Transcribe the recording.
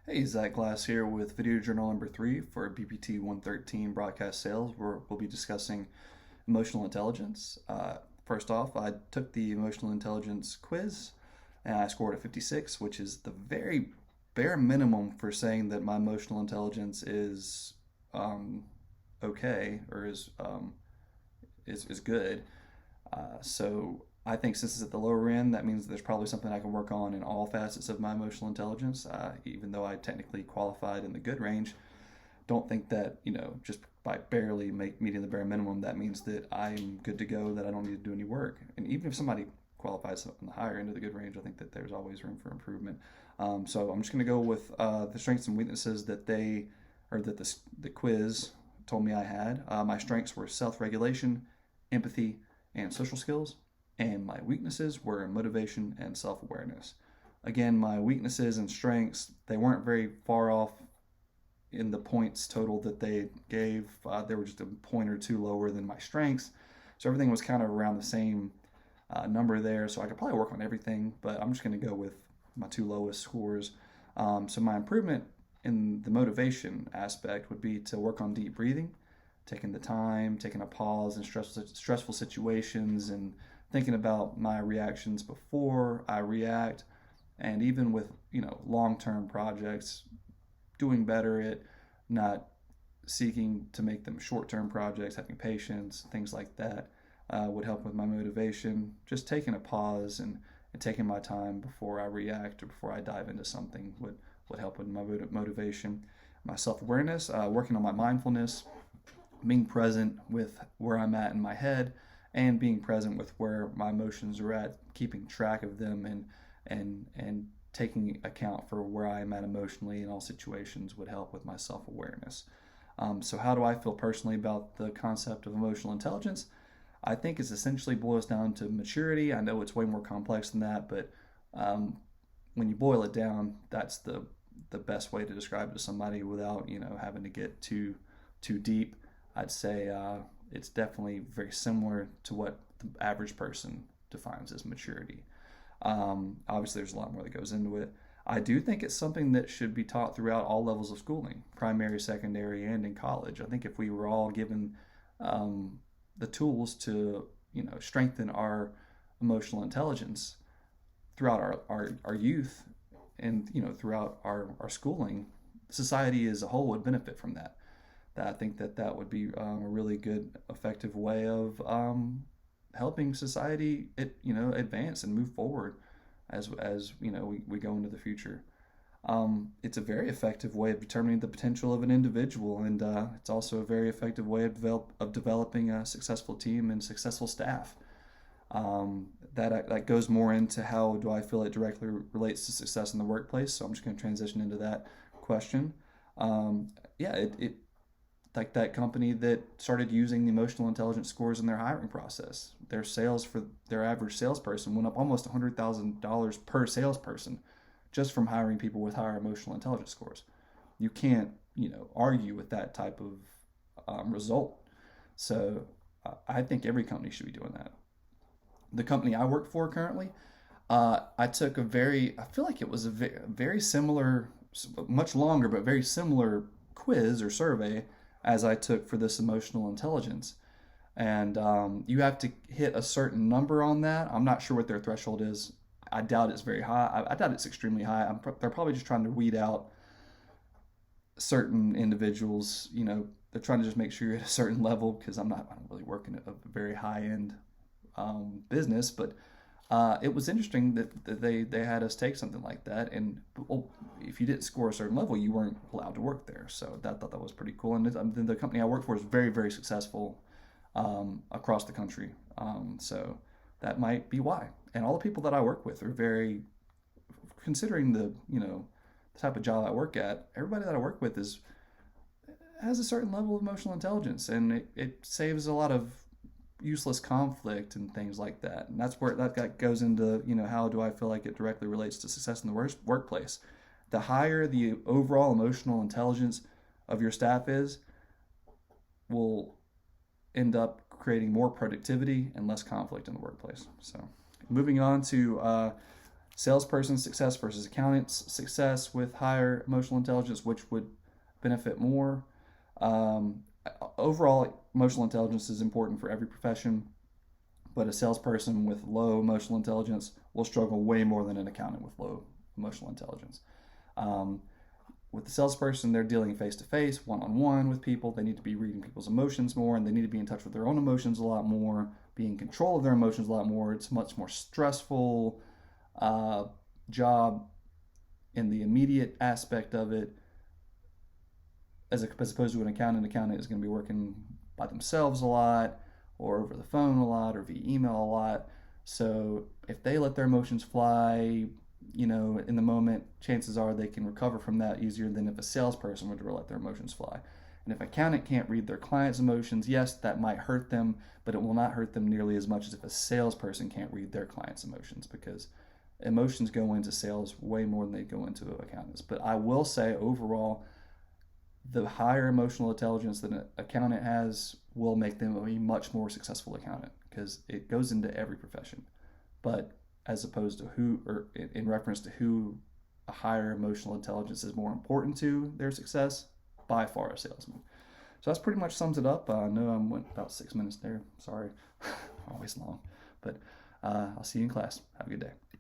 Hey, Zach Glass here with video journal number 3 for BPT 113 broadcast sales, where we'll be discussing emotional intelligence. First off, I took the emotional intelligence quiz and I scored a 56, which is the very bare minimum for saying that my emotional intelligence is um, okay or is good. So I think since it's at the lower end, that means there's probably something I can work on in all facets of my emotional intelligence. Even though I technically qualified in the good range, don't think that just by barely meeting the bare minimum, that means that I'm good to go. That I don't need to do any work. And even if somebody qualifies on the higher end of the good range, I think that there's always room for improvement. So I'm just going to go with the strengths and weaknesses that the quiz told me I had. My strengths were self-regulation, empathy, and social skills, and my weaknesses were motivation and self-awareness. Again, my weaknesses and strengths, they weren't very far off in the points total that they gave. They were just a point or two lower than my strengths, so everything was kind of around the same number there. So I could probably work on everything, but I'm just going to go with my two lowest scores. So my improvement in the motivation aspect would be to work on deep breathing, taking the time, taking a pause in stressful situations, and thinking about my reactions before I react. And even with long-term projects, doing better at not seeking to make them short-term projects, having patience, things like that would help with my motivation. Just taking a pause and taking my time before I react or before I dive into something would help with my motivation. My self-awareness, working on my mindfulness, being present with where I'm at in my head, and being present with where my emotions are at, keeping track of them and taking account for where I am at emotionally in all situations would help with my self-awareness. So how do I feel personally about the concept of emotional intelligence? I think it essentially boils down to maturity. I know it's way more complex than that, but when you boil it down, that's the best way to describe it to somebody without having to get too deep. I'd say it's definitely very similar to what the average person defines as maturity. Obviously, there's a lot more that goes into it. I do think it's something that should be taught throughout all levels of schooling, primary, secondary, and in college. I think if we were all given the tools to, strengthen our emotional intelligence throughout our youth and, throughout our schooling, society as a whole would benefit from that. I think that would be a really good, effective way of helping society, advance and move forward as we go into the future. It's a very effective way of determining the potential of an individual, and it's also a very effective way of developing a successful team and successful staff. That goes more into how do I feel it directly relates to success in the workplace. So I'm just going to transition into that question. Yeah, it like that company that started using the emotional intelligence scores in their hiring process. Their sales for their average salesperson went up almost $100,000 per salesperson just from hiring people with higher emotional intelligence scores. You can't, argue with that type of result. So I think every company should be doing that. The company I work for currently, I took I feel like it was a very similar, much longer, but very similar quiz or survey as I took for this emotional intelligence. And you have to hit a certain number on that. I'm not sure what their threshold is. I doubt it's very high. I doubt it's extremely high. They're probably just trying to weed out certain individuals. They're trying to just make sure you're at a certain level because I don't really work in a very high end business. But it was interesting that they had us take something like that, and if you didn't score a certain level, you weren't allowed to work there. So thought that was pretty cool. And the company I work for is very, very successful across the country. So that might be why. And all the people that I work with are very, considering the type of job I work at. Everybody that I work with has a certain level of emotional intelligence, and it saves a lot of useless conflict and things like that. And that's where that goes into, how do I feel like it directly relates to success in the workplace. The higher the overall emotional intelligence of your staff is, will end up creating more productivity and less conflict in the workplace. So moving on to salesperson success versus accountant's success with higher emotional intelligence, which would benefit more. Overall, emotional intelligence is important for every profession, but a salesperson with low emotional intelligence will struggle way more than an accountant with low emotional intelligence. Um, with the salesperson, they're dealing face to face, one on one with people. They need to be reading people's emotions more, and they need to be in touch with their own emotions a lot more, be in control of their emotions a lot more. It's a much more stressful job in the immediate aspect of it, as opposed to an accountant. An accountant is going to be working by themselves a lot, or over the phone a lot, or via email a lot. So if they let their emotions fly, in the moment, chances are they can recover from that easier than if a salesperson were to let their emotions fly. And if an accountant can't read their client's emotions, yes, that might hurt them, but it will not hurt them nearly as much as if a salesperson can't read their client's emotions, because emotions go into sales way more than they go into accountants. But I will say overall, the higher emotional intelligence that an accountant has will make them a much more successful accountant, because it goes into every profession. But as opposed to who, or in reference to who a higher emotional intelligence is more important to their success, by far a salesman. So that's pretty much sums it up. I know I went about 6 minutes there. Sorry, always long. But I'll see you in class. Have a good day.